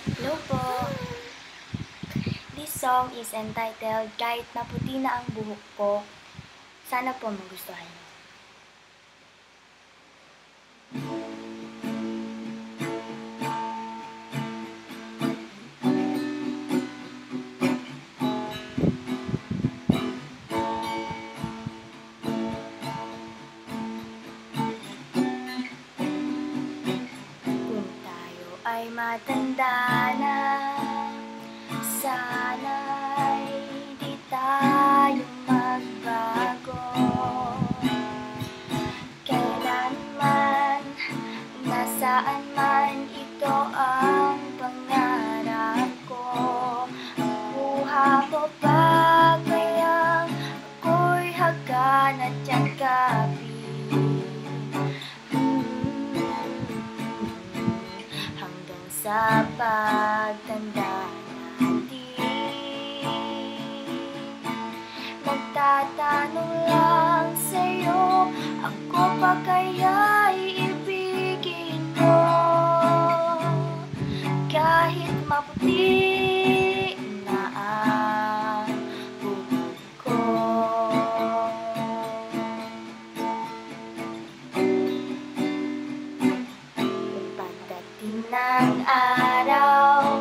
Hello po! This song is entitled, Kahit Maputi na ang Buhok Ko. Sana po magustuhan niyo. Kung tayo ay matanda na, sana'y di tayo magbago. Kailanman, nasaan man, ito ang pangarap ko. Buha ko pa kayang ako'y hagan at yakapin, hanggang sa pagtanda natin. Nagtatanong lang sa'yo, ako pa kaya'y ibigin ko? Kahit maputi na ang buhok ko. Pagdating ng araw,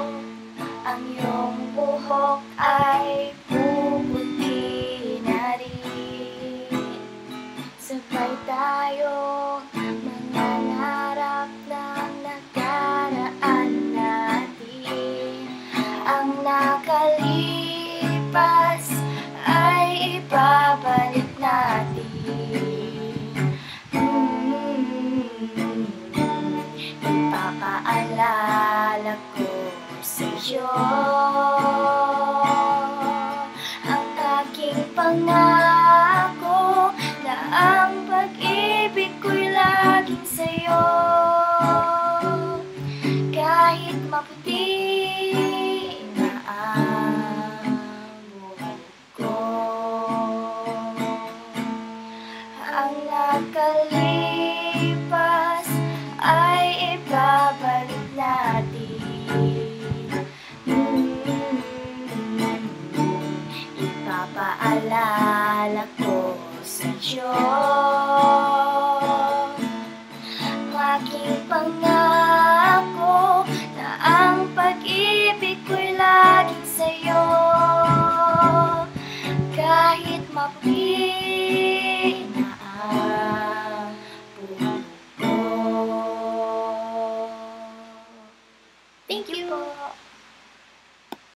ang iyong buhok ay puputi na rin. Sabay tayo mangangarap ng nakaraan natin. Ang nakalipas ay ibabalik natin. Ipapaalala ko sa'yo ang aking pangako, na ang pag-ibig ko'y laging sa'yo. Kahit maputi na ang buhok ko, ang nakalipas ay ibabalik natin. Ipapaalala ko sa'yo ang aking pangako, na ang pag-ibig ko'y laging sa'yo. Kahit maputi na ang buhok ko. Thank you po!